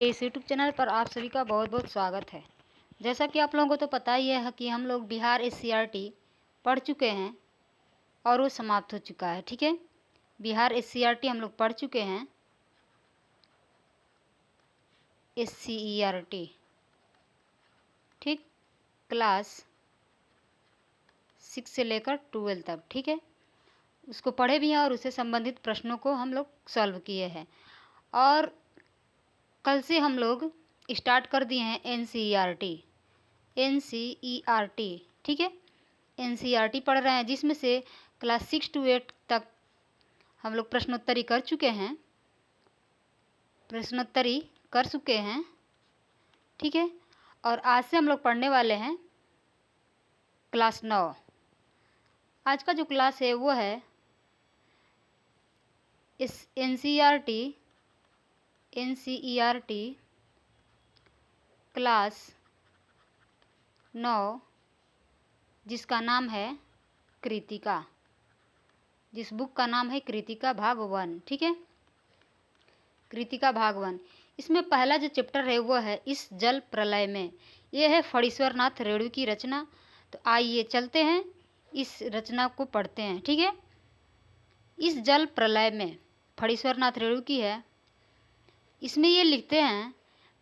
इस YouTube channel पर आप सभी का बहुत बहुत स्वागत है। जैसा कि आप लोगों को तो पता ही है कि हम लोग बिहार एससीईआरटी पढ़ चुके हैं और वो समाप्त हो चुका है। ठीक है, बिहार एससीईआरटी हम लोग पढ़ चुके हैं। एससीईआरटी ठीक, क्लास 6 से लेकर 12 तक। ठीक है, उसको पढ़े भी हैं और उससे संबंधित प्रश्नों को हम लोग सॉल्व किए हैं। और कल से हम लोग स्टार्ट कर दिए हैं एनसीईआरटी। ठीक है, एनसीईआरटी पढ़ रहे हैं, जिसमें से क्लास 6 to 8 तक हम लोग प्रश्नोत्तरी कर चुके हैं। ठीक है, और आज से हम लोग पढ़ने वाले हैं क्लास 9। आज का जो क्लास है वो है इस एनसीईआरटी क्लास 9, जिसका नाम है कृतिका, जिस बुक का नाम है कृतिका भाग 1। ठीक है, कृतिका भाग 1। इसमें पहला जो चैप्टर है वो है इस जल प्रलय में। ये है फणीश्वर नाथ रेणु की रचना। तो आइए चलते हैं, इस रचना को पढ़ते हैं। ठीक है, इस जल प्रलय में फणीश्वर नाथ रेणु की है। इसमें ये लिखते हैं,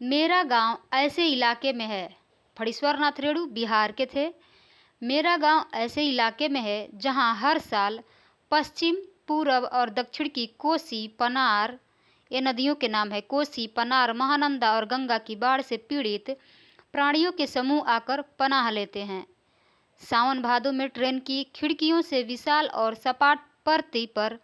मेरा गांव ऐसे इलाके में है। फणीश्वर नाथ रेणु बिहार के थे। मेरा गांव ऐसे इलाके में है जहां हर साल पश्चिम, पूरब और दक्षिण की कोसी, पनार, ये नदियों के नाम है, कोसी, पनार, महानंदा और गंगा की बाढ़ से पीड़ित प्राणियों के समूह आकर पनाह लेते हैं। सावन भादों में ट्रेन की खिड़कियों से विशाल और सपाट परती पर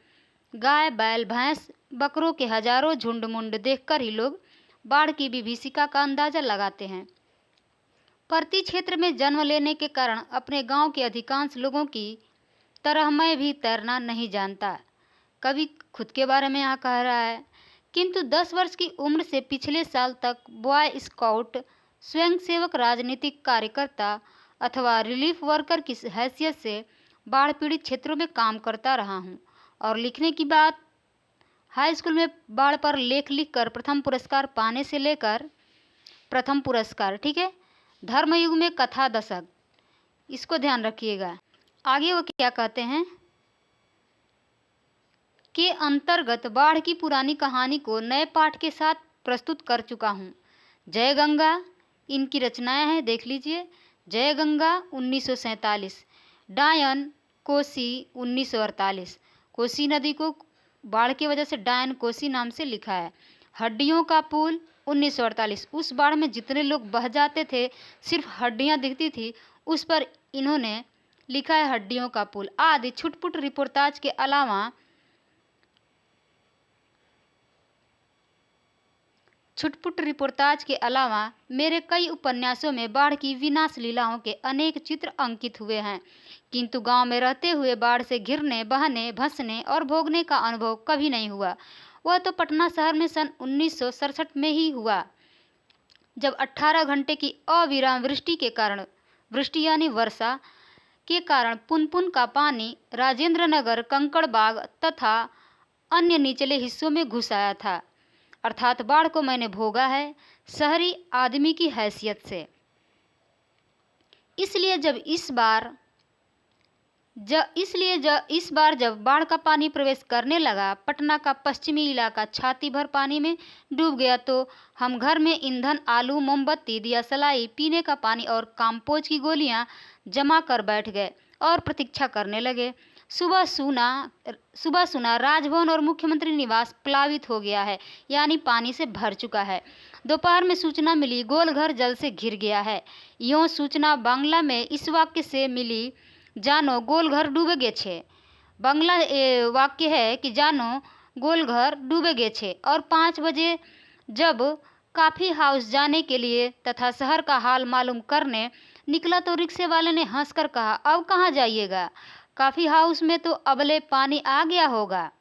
गाय, बैल, भैंस, बकरों के हजारों झुंड मुंड देखकर ही लोग बाढ़ की विभीषिका का अंदाजा लगाते हैं। परती क्षेत्र में जन्म लेने के कारण अपने गांव के अधिकांश लोगों की तरह मैं भी तैरना नहीं जानता। कवि खुद के बारे में यहाँ कह रहा है, किंतु 10 वर्ष की उम्र से पिछले साल तक बॉय स्काउट, स्वयंसेवक, राजनीतिक कार्यकर्ता अथवा रिलीफ वर्कर की हैसियत से बाढ़ पीड़ित क्षेत्रों में काम करता रहा हूँ। और लिखने की बात, हाई स्कूल में बाढ़ पर लेख लिखकर प्रथम पुरस्कार पाने से लेकर प्रथम पुरस्कार। ठीक है, धर्मयुग में कथा दशक, इसको ध्यान रखिएगा। आगे वो क्या कहते हैं के अंतर्गत बाढ़ की पुरानी कहानी को नए पाठ के साथ प्रस्तुत कर चुका हूँ। जय गंगा इनकी रचनाएं हैं, देख लीजिए। जय गंगा 1947, डायन कोसी 1948। कोसी नदी को बाढ़ की वजह से डायन कोसी नाम से लिखा है। हड्डियों का पुल 1948, उस बाढ़ में जितने लोग बह जाते थे सिर्फ हड्डियां दिखती थी, उस पर इन्होंने लिखा है हड्डियों का पुल। आदि छुटपुट रिपोर्टाज के अलावा मेरे कई उपन्यासों में बाढ़ की विनाश लीलाओं के अनेक चित्र अंकित हुए हैं, किंतु गांव में रहते हुए बाढ़ से घिरने, बहने, भसने और भोगने का अनुभव कभी नहीं हुआ। वह तो पटना शहर में सन 1967 में ही हुआ, जब 18 घंटे की अविराम वृष्टि यानी वर्षा के कारण पुनपुन का पानी राजेंद्र नगर, कंकड़बाग तथा अन्य निचले हिस्सों में घुस आया था। अर्थात बाढ़ को मैंने भोगा है शहरी आदमी की हैसियत से। इसलिए इस बार जब बाढ़ का पानी प्रवेश करने लगा, पटना का पश्चिमी इलाका छाती भर पानी में डूब गया, तो हम घर में ईंधन, आलू, मोमबत्ती, दिया सलाई, पीने का पानी और काम्पोज की गोलियां जमा कर बैठ गए और प्रतीक्षा करने लगे। सुबह सुना राजभवन और मुख्यमंत्री निवास प्लावित हो गया है, यानी पानी से भर चुका है। दोपहर में सूचना मिली, गोलघर जल से घिर गया है। यूँ सूचना बांग्ला में इस वाक्य से मिली, जानो गोलघर डूबे गे छे। बांग्ला वाक्य है कि जानो गोलघर डूबे गे छे। और 5 बजे जब काफ़ी हाउस जाने के लिए तथा शहर का हाल मालूम करने निकला तो रिक्शे वाले ने हंसकर कहा, अब कहाँ जाइएगा, काफ़ी हाउस में तो अबले पानी आ गया होगा।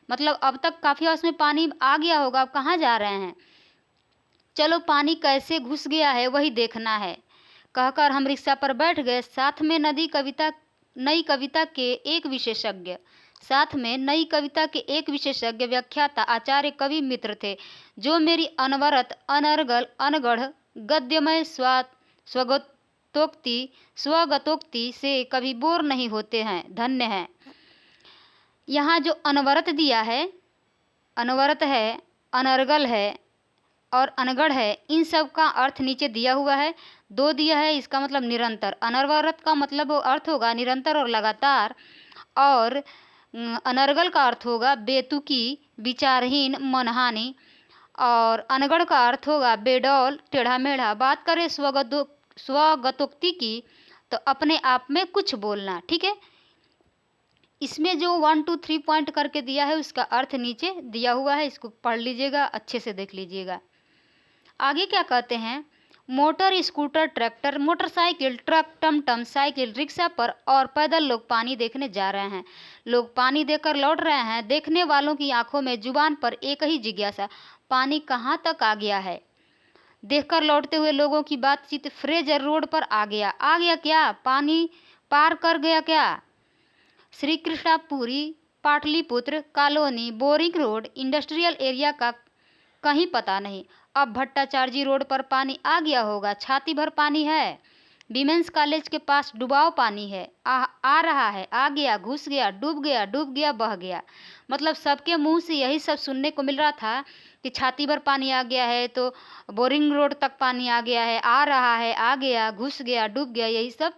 मतलब अब तक काफ़ी हाउस में पानी आ गया होगा, अब कहाँ जा रहे हैं, चलो पानी कैसे घुस गया है वही देखना है। कहकर हम रिक्शा पर बैठ गए। साथ में नई कविता के एक विशेषज्ञ साथ में नई कविता के एक विशेषज्ञ व्याख्याता आचार्य कवि मित्र थे, जो मेरी अनवरत अनर्गल अनगढ़ गद्यमय स्वगतोक्ति से कभी बोर नहीं होते हैं। धन्य है। यहाँ जो अनवरत दिया है, अनवरत है, अनर्गल है और अनगढ़ है, इन सब का अर्थ नीचे दिया हुआ है। 2 दिया है, इसका मतलब निरंतर। अनवरत का मतलब अर्थ होगा निरंतर और लगातार, और अनर्गल का अर्थ होगा बेतुकी, विचारहीन, मनहानि, और अनगढ़ का अर्थ होगा बेडौल, टेढ़ा मेढ़ा। बात करें स्वगतोक्ति की तो अपने आप में कुछ बोलना। ठीक है, इसमें जो 1 2 3 पॉइंट करके दिया है उसका अर्थ नीचे दिया हुआ है, इसको पढ़ लीजिएगा, अच्छे से देख लीजिएगा। आगे क्या कहते हैं, motor, scooter, tractor, motorcycle, truck, टमटम, साइकिल, रिक्शा पर और पैदल लोग पानी देखने जा रहे हैं। लोग पानी देखकर लौट रहे हैं। देखने वालों की आंखों में, जुबान पर एक ही जिज्ञासा, पानी कहाँ तक आ गया है। देखकर लौटते हुए लोगों की बातचीत, फ्रेजर रोड पर आ गया क्या, पानी पार कर गया क्या। Shri Krishnapuri, Pataliputra, colony, boring road, industrial area का कहीं पता नहीं। अब भट्टाचार्य रोड पर पानी आ गया होगा, छाती भर पानी है। विमेंस कॉलेज के पास डुबाव पानी है, आ रहा है, आ गया, घुस गया, डूब गया, बह गया। मतलब सबके मुंह से यही सब सुनने को मिल रहा था कि छाती भर पानी आ गया है, तो बोरिंग रोड तक पानी आ गया है, आ रहा है, आ गया, घुस गया, डूब गया, यही सब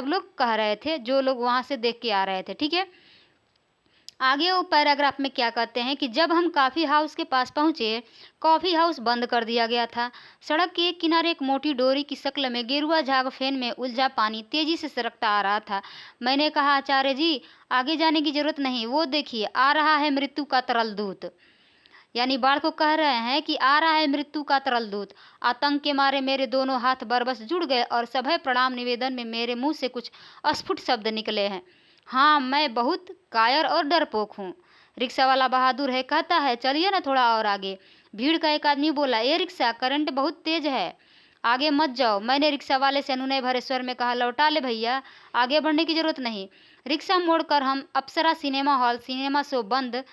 लोग कह रहे थे, जो लोग वहाँ से देख के आ रहे थे। ठीक है, आगे वो पैराग्राफ में क्या कहते हैं कि जब हम कॉफ़ी हाउस के पास पहुंचे, कॉफ़ी हाउस बंद कर दिया गया था। सड़क के एक किनारे एक मोटी डोरी की शक्ल में गेरुआ झाग फेन में उलझा पानी तेजी से सरकता आ रहा था। मैंने कहा, आचार्य जी, आगे जाने की जरूरत नहीं, वो देखिए आ रहा है मृत्यु का तरल दूत। यानी बाढ़ को कह रहे हैं कि आ रहा है मृत्यु का तरल दूत। आतंक के मारे मेरे दोनों हाथ बरबस जुड़ गए और सभय प्रणाम निवेदन में मेरे मुंह से कुछ अस्फुट शब्द निकले हैं। हाँ, मैं बहुत कायर और डरपोक हूँ। रिक्शा वाला बहादुर है, कहता है चलिए ना थोड़ा और आगे। भीड़ का एक आदमी बोला, ये रिक्शा करंट बहुत तेज है, आगे मत जाओ। मैंने रिक्शा वाले से अनुनय भरे स्वर में कहा, लौटा ले भैया, आगे बढ़ने की जरूरत नहीं। रिक्शा मोड़कर हम अप्सरा सिनेमा हॉल, सिनेमा शो बंद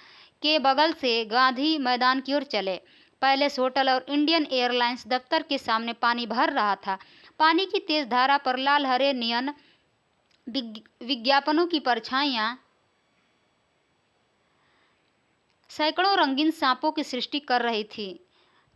के बगल से गांधी मैदान की ओर चले। पैलेस होटल और इंडियन एयरलाइंस दफ्तर के सामने पानी भर रहा था। पानी की तेज धारा पर लाल हरे नियन विज्ञापनों की परछाइयां सैकड़ों रंगीन सांपों की सृष्टि कर रही थी।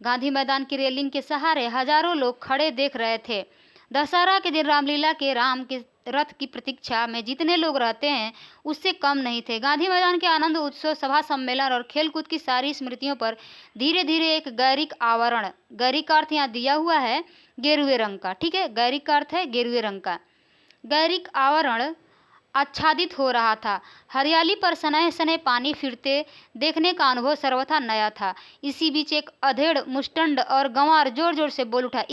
गांधी मैदान की रेलिंग के सहारे हजारों लोग खड़े देख रहे थे। दशहरा के दिन रामलीला के राम के रथ की प्रतीक्षा में जितने लोग रहते हैं उससे कम नहीं थे। गांधी मैदान के आनंद उत्सव, सभा, सम्मेलन और खेलकूद की सारी स्मृतियों पर धीरे धीरे एक गैरिक आवरण, गैरिक का अर्थ यहाँ दिया हुआ है गेरुए रंग का। ठीक है, गैरिक का अर्थ है गेरुए रंग का। गैरिक आवरण आच्छादित हो रहा था। हरियाली पर सनह सनह पानी फिरते देखने का अनुभव सर्वथा नया था। इसी बीच एक अधेड़, मुस्टंड और गंवार जोर जोर से बोल उठा,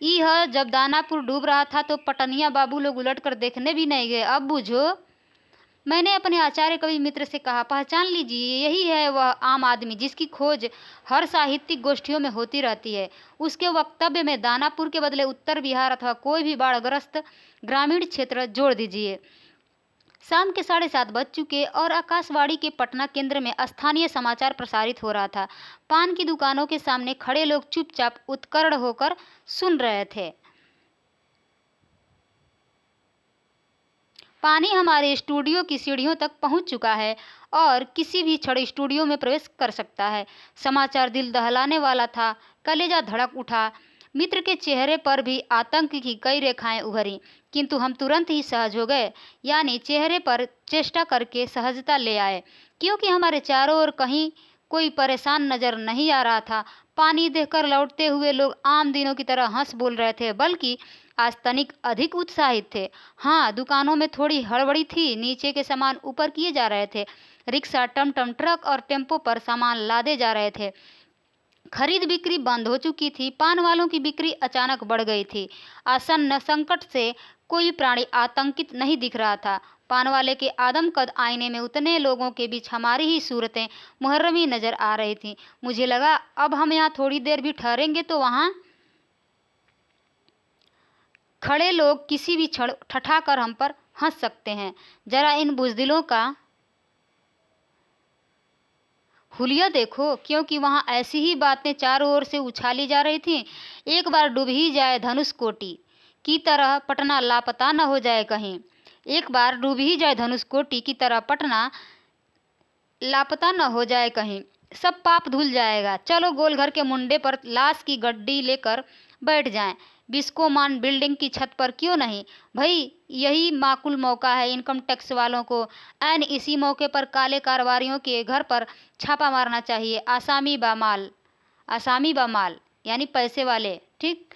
ईह जब दानापुर डूब रहा था तो पटनिया बाबू लोग उलट कर देखने भी नहीं गए, अब बुझो। मैंने अपने आचार्य कवि मित्र से कहा, पहचान लीजिए, यही है वह आम आदमी जिसकी खोज हर साहित्यिक गोष्ठियों में होती रहती है। उसके वक्तव्य में दानापुर के बदले उत्तर बिहार अथवा कोई भी बाढ़ग्रस्त ग्रामीण क्षेत्र जोड़ दीजिए। शाम के 7:30 बज चुके और आकाशवाणी के पटना केंद्र में स्थानीय समाचार प्रसारित हो रहा था। पान की दुकानों के सामने खड़े लोग चुपचाप उत्कर्ण होकर सुन रहे थे। पानी हमारे स्टूडियो की सीढ़ियों तक पहुंच चुका है और किसी भी क्षण स्टूडियो में प्रवेश कर सकता है। समाचार दिल दहलाने वाला था। कलेजा धड़क उठा। मित्र के चेहरे पर भी आतंक की कई रेखाएं उभरी, किंतु हम तुरंत ही सहज हो गए, यानी चेहरे पर चेष्टा करके सहजता ले आए, क्योंकि हमारे चारों ओर कहीं कोई परेशान नजर नहीं आ रहा था। पानी देखकर लौटते हुए लोग आम दिनों की तरह हंस बोल रहे थे, बल्कि आज तनिक अधिक उत्साहित थे। हाँ, दुकानों में थोड़ी हड़बड़ी थी। नीचे के सामान ऊपर किए जा रहे थे। रिक्शा, टमटम, ट्रक और टेम्पो पर सामान लादे जा रहे थे। खरीद बिक्री बंद हो चुकी थी। पान वालों की बिक्री अचानक बढ़ गई थी। आसन्न संकट से कोई प्राणी आतंकित नहीं दिख रहा था। पान वाले के आदमकद आईने में उतने लोगों के बीच हमारी ही सूरतें मुहर्रमी नजर आ रही थीं। मुझे लगा अब हम यहाँ थोड़ी देर भी ठहरेंगे तो वहाँ खड़े लोग किसी भी क्षण ठठाकर हम पर हंस सकते हैं। जरा इन बुज़दिलों का हुलिया देखो, क्योंकि वहाँ ऐसी ही बातें चारों ओर से उछाली जा रही थीं। एक बार डूब ही जाए धनुष कोटि की तरह पटना लापता न हो जाए कहीं। एक बार डूब ही जाए धनुष कोटि की तरह पटना लापता न हो जाए कहीं, सब पाप धुल जाएगा। चलो गोलघर के मुंडे पर लाश की गड्डी लेकर बैठ जाएं। बिस्कोमान बिल्डिंग की छत पर क्यों नहीं भाई, यही माकूल मौका है इनकम टैक्स वालों को। ऐन इसी मौके पर काले कारोबारियों के घर पर छापा मारना चाहिए। आसामी बामाल यानी पैसे वाले, ठीक।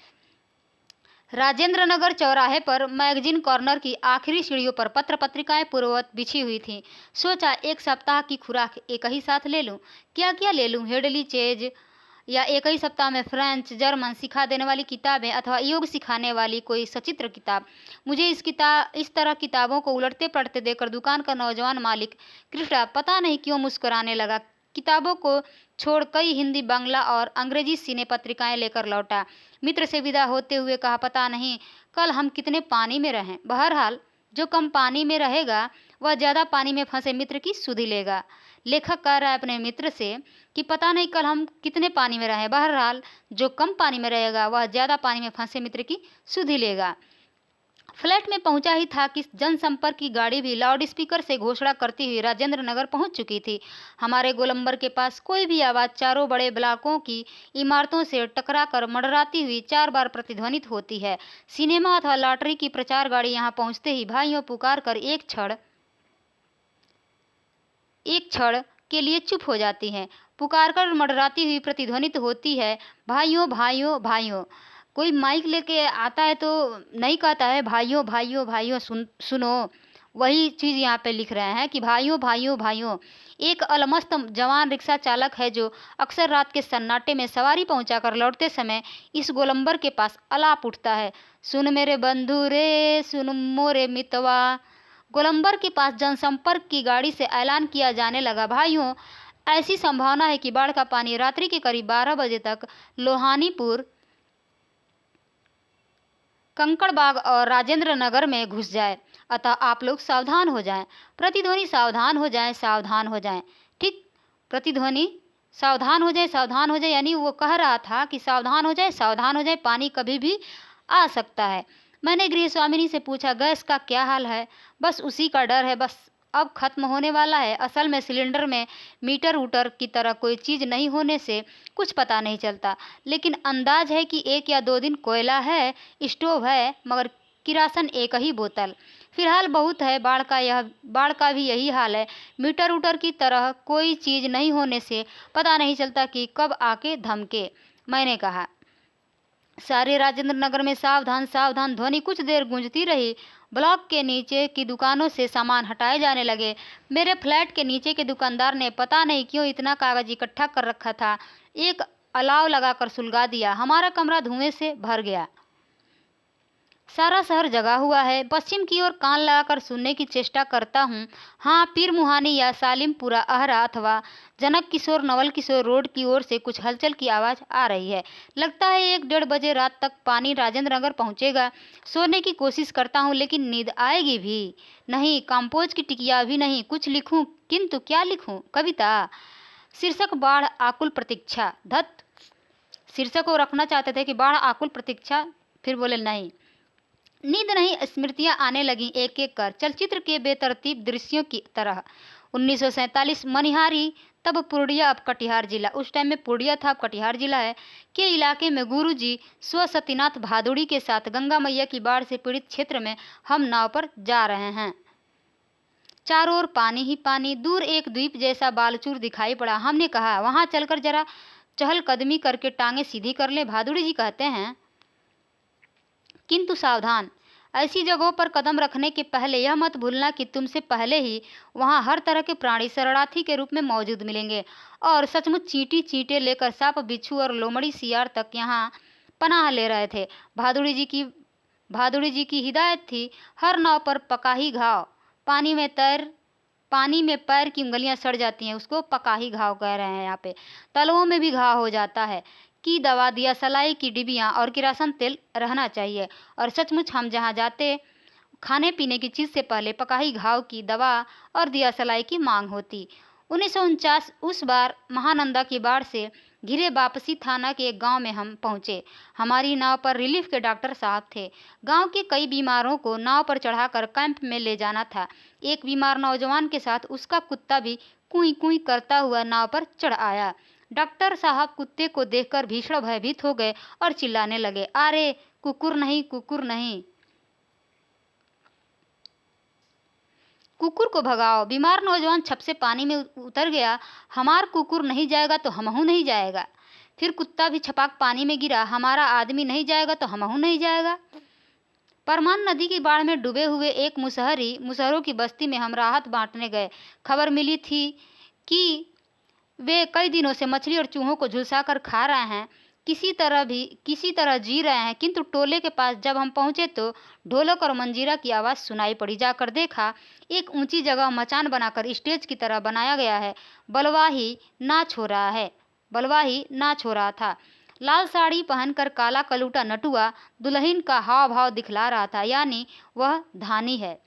राजेंद्र नगर चौराहे पर मैगजीन कॉर्नर की आखिरी सीढ़ियों पर पत्र पत्रिकाएं पूर्ववत बिछी हुई थीं। सोचा एक सप्ताह की खुराक एक ही साथ ले लूं। क्या क्या ले लूं? हेडली चेज या एक ही सप्ताह में फ्रेंच जर्मन सिखा देने वाली किताबें अथवा योग सिखाने वाली कोई सचित्र किताब। मुझे इस तरह किताबों को उलटते पलटते देखकर दुकान का नौजवान मालिक कृष्णा पता नहीं क्यों मुस्कुराने लगा। किताबों को छोड़ कई हिंदी, बांग्ला और अंग्रेजी सिने पत्रिकाएं लेकर लौटा। मित्र से विदा होते हुए कहा, पता नहीं कल हम कितने पानी में रहें। बहरहाल जो कम पानी में रहेगा वह ज़्यादा पानी में फंसे मित्र की सुधि लेगा। लेखक कह रहा है अपने मित्र से कि पता नहीं कल हम कितने पानी में रहें। बहरहाल जो कम पानी में रहेगा वह ज़्यादा पानी में फंसे मित्र की सुधि लेगा। फ्लैट में पहुंचा ही था कि जनसंपर्क की गाड़ी भी लाउड स्पीकर से घोषणा करती हुई राजेंद्र नगर पहुंच चुकी थी। हमारे गोलंबर के पास कोई भी आवाज़ चारों बड़े ब्लॉकों की इमारतों से टकराकर मंडराती हुई 4 बार प्रतिध्वनित होती है। सिनेमा अथवा लॉटरी की प्रचार गाड़ी यहाँ पहुंचते ही भाइयों पुकार कर एक क्षण के लिए चुप हो जाती हैं। पुकार कर मंडराती हुई प्रतिध्वनित होती है, भाइयों भाइयों भाइयों। कोई माइक लेके आता है तो नहीं कहता है भाइयों भाइयों भाइयों सुनो। वही चीज़ यहाँ पे लिख रहे हैं कि भाइयों भाइयों भाइयों। एक अलमस्त जवान रिक्शा चालक है जो अक्सर रात के सन्नाटे में सवारी पहुंचाकर लौटते समय इस गोलंबर के पास अलाप उठता है, सुन मेरे बंधु रे, सुन मोरे मितवा। गोलंबर के पास जनसंपर्क की गाड़ी से ऐलान किया जाने लगा, भाइयों ऐसी संभावना है कि बाढ़ का पानी रात्रि के करीब 12 बजे तक लोहानीपुर, कंकड़बाग और राजेंद्र नगर में घुस जाए, अतः आप लोग सावधान हो जाएं। प्रतिध्वनि सावधान हो जाएं, सावधान हो जाएं। ठीक, प्रतिध्वनि सावधान हो जाए यानी वो कह रहा था कि सावधान हो जाए, पानी कभी भी आ सकता है। मैंने गृह स्वामिनी से पूछा, गैस का क्या हाल है? बस उसी का डर है, बस अब खत्म होने वाला है। असल में सिलेंडर में मीटर वूटर की तरह कोई चीज़ नहीं होने से कुछ पता नहीं चलता, लेकिन अंदाज है कि 1 या 2 दिन कोयला है, स्टोव है, मगर किरासन एक ही बोतल। फिलहाल बहुत है। बाढ़ का भी यही हाल है। मीटर वूटर की तरह कोई चीज़ नहीं होने से पता नहीं चलता कि कब आके धमके। मैंने कहा, सारे राजेंद्र नगर में सावधान सावधान ध्वनि कुछ देर गूंजती रही। ब्लॉक के नीचे की दुकानों से सामान हटाए जाने लगे। मेरे फ्लैट के नीचे के दुकानदार ने पता नहीं क्यों इतना कागज इकट्ठा कर रखा था, एक अलाव लगाकर सुलगा दिया। हमारा कमरा धुएं से भर गया। सारा शहर जगा हुआ है। पश्चिम की ओर कान लगाकर सुनने की चेष्टा करता हूँ। हाँ, पीर मुहानी या सालिमपुरा अहरा अथवा जनक किशोर नवल किशोर रोड की ओर से कुछ हलचल की आवाज़ आ रही है। लगता है 1-1:30 बजे रात तक पानी राजेंद्र नगर पहुँचेगा। सोने की कोशिश करता हूँ लेकिन नींद आएगी भी नहीं, कंपोज की टिकिया भी नहीं। कुछ लिखूँ, किंतु क्या लिखूँ? कविता। शीर्षक बाढ़ आकुल प्रतीक्षा। धत, शीर्षक को रखना चाहते थे कि बाढ़ आकुल प्रतीक्षा, फिर बोले नहीं। नींद नहीं, स्मृतियां आने लगीं एक एक कर, चलचित्र के बेतरतीब दृश्यों की तरह। 1947 मनिहारी, तब पूर्णिया अब कटिहार जिला, उस टाइम में पूर्णिया था अब कटिहार जिला है, के इलाके में गुरुजी स्व सतीनाथ भादुड़ी के साथ गंगा मैया की बाढ़ से पीड़ित क्षेत्र में हम नाव पर जा रहे हैं। चारों ओर पानी ही पानी। दूर एक द्वीप जैसा बालचूर दिखाई पड़ा। हमने कहा, वहां चलकर जरा चहलकदमी करके टांगे सीधी कर ले। भादुड़ी जी कहते हैं, किंतु सावधान, ऐसी जगहों पर कदम रखने के पहले यह मत भूलना कि तुमसे पहले ही वहाँ हर तरह के प्राणी शरणार्थी के रूप में मौजूद मिलेंगे। और सचमुच चींटे लेकर सांप, बिच्छू और लोमड़ी सियार तक यहाँ पनाह ले रहे थे। भादुड़ी जी की हिदायत थी, हर नाव पर पकाही घाव, पानी में पैर की उंगलियां सड़ जाती हैं, उसको पकाही घाव कह रहे हैं यहाँ पे। तलवों में भी घाव हो जाता है की दवा, दिया सलाई की डिबियाँ और किरासन तेल रहना चाहिए। और सचमुच हम जहाँ जाते खाने पीने की चीज़ से पहले पकाही घाव की दवा और दिया सलाई की मांग होती। 1949 उस बार महानंदा की बाढ़ से घिरे वापसी थाना के एक गांव में हम पहुंचे। हमारी नाव पर रिलीफ के डॉक्टर साहब थे। गांव के कई बीमारों को नाव पर चढ़ाकर कैंप में ले जाना था। एक बीमार नौजवान के साथ उसका कुत्ता भी कुई कुई करता हुआ नाव पर चढ़ आया। डॉक्टर साहब कुत्ते को देखकर भीषण भयभीत हो गए और चिल्लाने लगे, अरे कुकुर नहीं, कुकुर नहीं, कुकुर को भगाओ। बीमार नौजवान छप से पानी में उतर गया। हमार कुकुर नहीं जाएगा तो हमहू नहीं जाएगा। फिर कुत्ता भी छपाक पानी में गिरा। हमारा आदमी नहीं जाएगा तो हमहू नहीं जाएगा। परमान नदी की बाढ़ में डूबे हुए एक मुसहरों की बस्ती में हम राहत बांटने गए। खबर मिली थी कि वे कई दिनों से मछली और चूहों को झुलसाकर खा रहे हैं, किसी तरह जी रहे हैं। किंतु टोले के पास जब हम पहुंचे तो ढोलक और मंजीरा की आवाज़ सुनाई पड़ी। जाकर देखा, एक ऊंची जगह मचान बनाकर स्टेज की तरह बनाया गया है। बलवाही नाच हो रहा था। लाल साड़ी पहनकर काला कलूटा नटुआ दुल्हन का हाव भाव दिखला रहा था, यानी वह धानी है।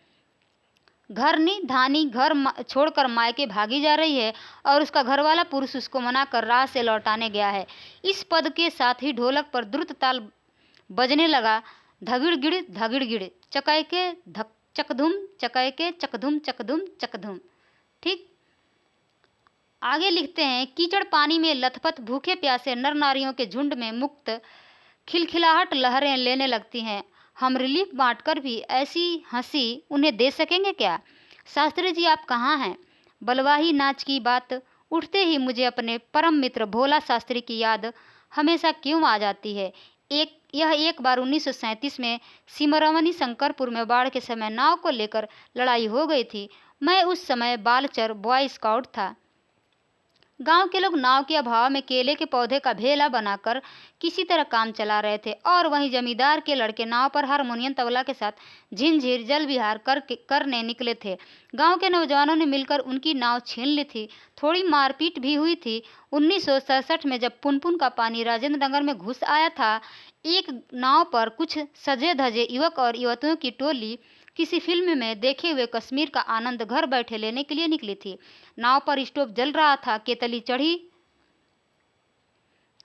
धानी घर छोड़कर मायके भागी जा रही है और उसका घरवाला पुरुष उसको मनाकर राह से लौटाने गया है। इस पद के साथ ही ढोलक पर द्रुत ताल बजने लगा, धगिड़ गिड़ चकैके धक चकधुम, चकैके चकधुम चकधुम चकधुम। ठीक आगे लिखते हैं, कीचड़ पानी में लथपथ भूखे प्यासे नर नारियों के झुंड में मुक्त खिलखिलाहट लहरें लेने लगती हैं। हम रिलीफ बांटकर भी ऐसी हंसी उन्हें दे सकेंगे क्या? शास्त्री जी आप कहाँ हैं? बलवाही नाच की बात उठते ही मुझे अपने परम मित्र भोला शास्त्री की याद हमेशा क्यों आ जाती है। एक बार 1937 में सिमरमनी शंकरपुर में बाढ़ के समय नाव को लेकर लड़ाई हो गई थी। मैं उस समय बालचर बॉय स्काउट था। गांव के लोग नाव के अभाव में केले के पौधे का भेला बनाकर किसी तरह काम चला रहे थे और वहीं जमींदार के लड़के नाव पर हारमोनियम तबला के साथ झिनझिर जल विहार करने निकले थे। गांव के नौजवानों ने मिलकर उनकी नाव छीन ली थी। थोड़ी मारपीट भी हुई थी। 1967 में जब पुनपुन का पानी राजेंद्र नगर में घुस आया था, एक नाव पर कुछ सजे धजे युवक और युवतियों की टोली किसी फिल्म में देखे हुए कश्मीर का आनंद घर बैठे लेने के लिए निकली थी। नाव पर स्टोव जल रहा था, केतली चढ़ी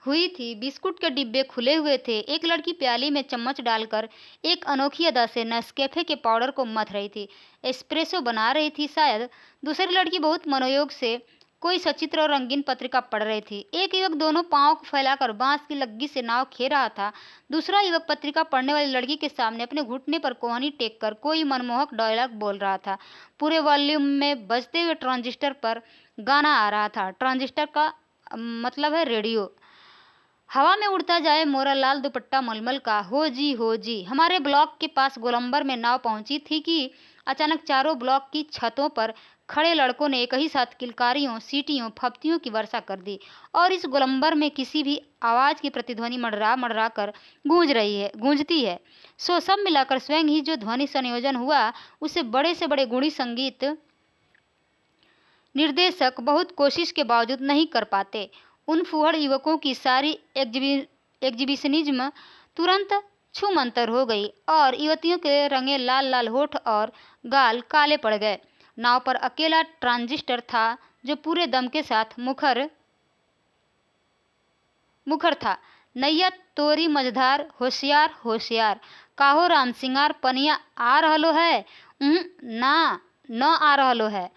हुई थी, बिस्कुट के डिब्बे खुले हुए थे। एक लड़की प्याली में चम्मच डालकर एक अनोखी अदा से नेस्कैफे के पाउडर को मथ रही थी, एस्प्रेसो बना रही थी शायद। दूसरी लड़की बहुत मनोयोग से कोई सचित्र और रंगीन पत्रिका पढ़ रही थी। एक युवक दोनों पांवों को फैलाकर बांस की लग्गी से नाव खे रहा था। दूसरा युवक पत्रिका पढ़ने वाली लड़की के सामने अपने घुटने पर कोहनी टेक कर कोई मनमोहक डायलॉग बोल रहा था। पूरे वॉल्यूम में बजते हुए ट्रांजिस्टर पर गाना आ रहा था। ट्रांजिस्टर का मतलब है रेडियो। हवा में उड़ता जाए मोरा लाल दुपट्टा मलमल का, हो जी। हमारे ब्लॉक के पास गोलंबर में नाव पहुंची थी कि अचानक चारों ब्लॉक की छतों पर खड़े लड़कों ने एक ही साथ किलकारियों, सीटियों, फप्तियों की वर्षा कर दी और इस गोलंबर में किसी भी आवाज़ की प्रतिध्वनि मड़रा कर गूंजती है। सो सब मिलाकर स्वयं ही जो ध्वनि संयोजन हुआ, उसे बड़े से बड़े गुणी संगीत निर्देशक बहुत कोशिश के बावजूद नहीं कर पाते। उन फूहड़ युवकों की सारी एग्जिबिशनिज्म तुरंत छूमंतर हो गई और युवतियों के रंगे लाल लाल होठ और गाल काले पड़ गए। नाव पर अकेला ट्रांजिस्टर था जो पूरे दम के साथ मुखर था। नैया तोरी मझधार होशियार काहो राम सिंगार पनिया आ रहलो है, ना न आ रहलो है।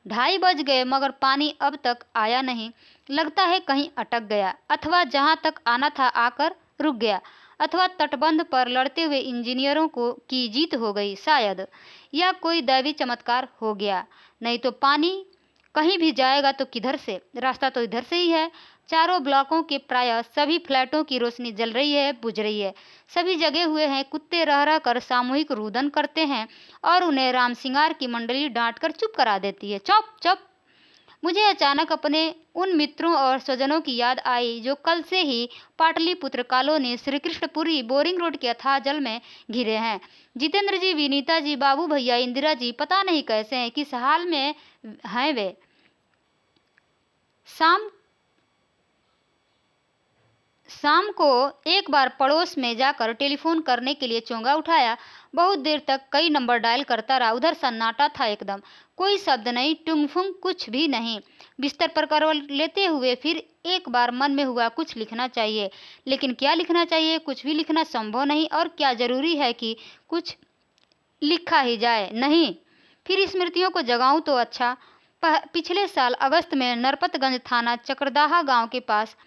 2:30 बज गए मगर पानी अब तक आया नहीं। लगता है कहीं अटक गया, अथवा जहां तक आना था आकर रुक गया, अथवा तटबंध पर लड़ते हुए इंजीनियरों की जीत हो गई शायद, या कोई दैवी चमत्कार हो गया। नहीं तो पानी कहीं भी जाएगा तो किधर से? रास्ता तो इधर से ही है। चारों ब्लॉकों के प्रायः सभी फ्लैटों की रोशनी जल रही है, बुझ रही है। सभी जगे हुए हैं। कुत्ते रह कर सामूहिक रुदन करते हैं और उन्हें राम सिंगार की मंडली डांट कर चुप करा देती है। चुप। मुझे अचानक अपने उन मित्रों और स्वजनों की याद आई जो कल से ही Pataliputra colony Shrikrishnapuri boring road के अथाह जल में घिरे हैं। जितेंद्र जी, विनीता जी, बाबू भैया, इंदिरा जी पता नहीं कैसे हैं, किस हाल में हैं वे। शाम को एक बार पड़ोस में जाकर टेलीफोन करने के लिए चोंगा उठाया। बहुत देर तक कई नंबर डायल करता रहा। उधर सन्नाटा था एकदम, कोई शब्द नहीं, टुंग-फुंग कुछ भी नहीं। बिस्तर पर करवट लेते हुए फिर एक बार मन में हुआ कुछ लिखना चाहिए, लेकिन क्या लिखना चाहिए? कुछ भी लिखना संभव नहीं, और क्या जरूरी है कि कुछ लिखा ही जाए? नहीं, फिर स्मृतियों को जगाऊं तो अच्छा। पिछले साल अगस्त में नरपतगंज थाना चक्रदाहा गांव के पास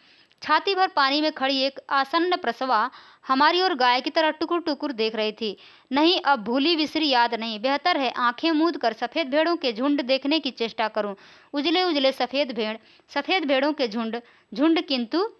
छाती भर पानी में खड़ी एक आसन्न प्रसवा हमारी ओर गाय की तरह टुकुर टुकुर देख रही थी। नहीं, अब भूली बिसरी याद नहीं, बेहतर है आंखें मूंद कर सफेद भेड़ों के झुंड देखने की चेष्टा करूं। उजले उजले सफेद भेड़ों के झुंड झुंड, किंतु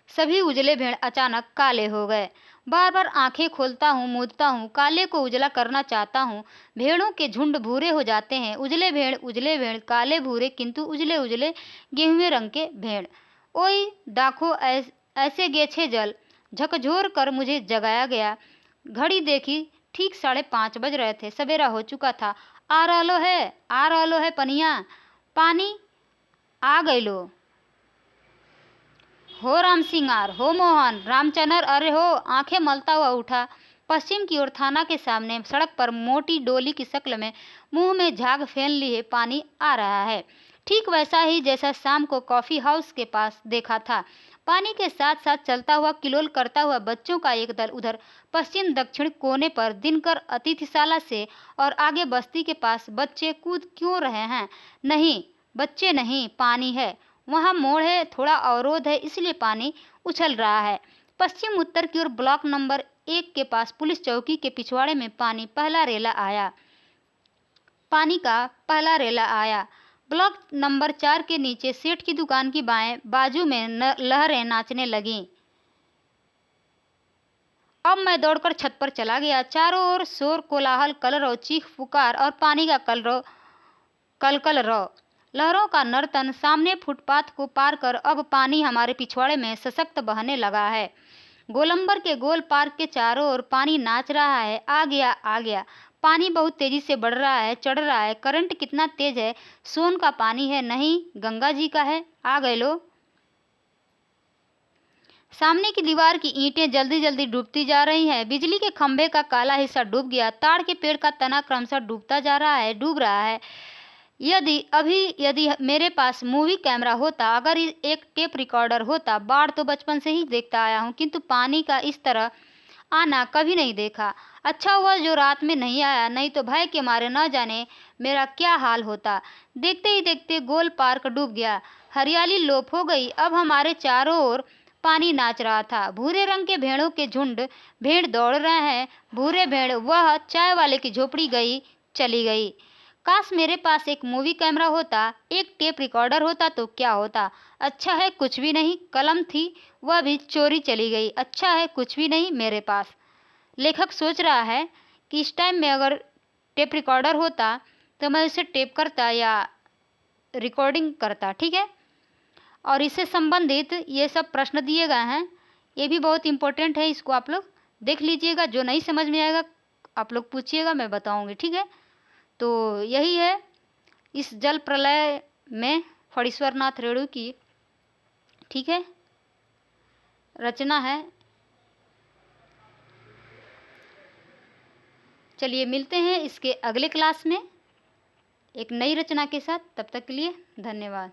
सभी उजले भेड़ अचानक काले हो गए। बार बार आंखें खोलता हूँ, मूंदता हूँ, काले को उजला करना चाहता हूँ। भेड़ों के झुंड भूरे हो जाते हैं। उजले भेड़, काले भूरे, किंतु उजले उजले गेहुए रंग के भेड़। ओई दाखो ऐसे गेछे जल, झकझोर कर मुझे जगाया गया। घड़ी देखी, ठीक 5:30 बज रहे थे। सवेरा हो चुका था। आ रहलो है पनिया, पानी आ गइलो। हो राम सिंगार, हो मोहन, रामचंद्र, अरे हो। आंखें मलता हुआ उठा। पश्चिम की ओर थाना के सामने सड़क पर मोटी डोली की शक्ल में मुंह में झाग फेन लिए पानी आ रहा है, ठीक वैसा ही जैसा शाम को कॉफी हाउस के पास देखा था। पानी के साथ साथ चलता हुआ, किलोल करता हुआ बच्चों का एक दल उधर पश्चिम दक्षिण कोने पर दिनकर अतिथिशाला से और आगे बस्ती के पास। बच्चे कूद क्यों रहे हैं? नहीं, बच्चे नहीं, पानी है। वहाँ मोड़ है, थोड़ा अवरोध है, इसलिए पानी उछल रहा है। पश्चिम उत्तर की ओर ब्लॉक नंबर 1 के पास पुलिस चौकी के पिछवाड़े में पानी का पहला रेला आया। ब्लॉक नंबर 4 के नीचे सेठ की दुकान की बाएं बाजू में लहरें नाचने लगीं। अब मैं दौड़कर छत पर चला गया। चारों ओर शोर, कोलाहल, कलरव, चीख पुकार और पानी का कलकल रव। लहरों का नर्तन। सामने फुटपाथ को पार कर अब पानी हमारे पिछवाड़े में सशक्त बहने लगा है। गोलंबर के गोल पार्क के चारों ओर पानी नाच रहा है। आ गया। पानी बहुत तेजी से बढ़ रहा है, चढ़ रहा है। करंट कितना तेज है? सोन का पानी है? नहीं, गंगा जी का है। आ गए लो। सामने की दीवार की ईंटें जल्दी जल्दी डूबती जा रही हैं। बिजली के खंभे का काला हिस्सा डूब गया। ताड़ के पेड़ का तना क्रमशः डूब रहा है। यदि मेरे पास मूवी कैमरा होता, अगर एक टेप रिकॉर्डर होता। बाढ़ तो बचपन से ही देखता आया हूँ, किंतु पानी का इस तरह आना कभी नहीं देखा। अच्छा हुआ जो रात में नहीं आया, नहीं तो भय के मारे न जाने मेरा क्या हाल होता। देखते ही देखते गोल पार्क डूब गया। हरियाली लोप हो गई। अब हमारे चारों ओर पानी नाच रहा था। भूरे रंग के भेड़ों के झुंड, भेड़ दौड़ रहे हैं। भूरे भेड़, वह चाय वाले की झोपड़ी चली गई। काश मेरे पास एक मूवी कैमरा होता, एक टेप रिकॉर्डर होता तो क्या होता। अच्छा है कुछ भी नहीं। कलम थी, वह भी चोरी चली गई। अच्छा है कुछ भी नहीं मेरे पास। लेखक सोच रहा है कि इस टाइम में अगर टेप रिकॉर्डर होता तो मैं उसे टेप करता या रिकॉर्डिंग करता। ठीक है, और इससे संबंधित ये सब प्रश्न दिए गए हैं, ये भी बहुत इम्पोर्टेंट है। इसको आप लोग देख लीजिएगा। जो नहीं समझ में आएगा आप लोग पूछिएगा, मैं बताऊंगी। ठीक है, तो यही है इस जल प्रलय में फणीश्वर नाथ रेणु की, ठीक है, रचना है। चलिए मिलते हैं इसके अगले क्लास में एक नई रचना के साथ। तब तक के लिए धन्यवाद।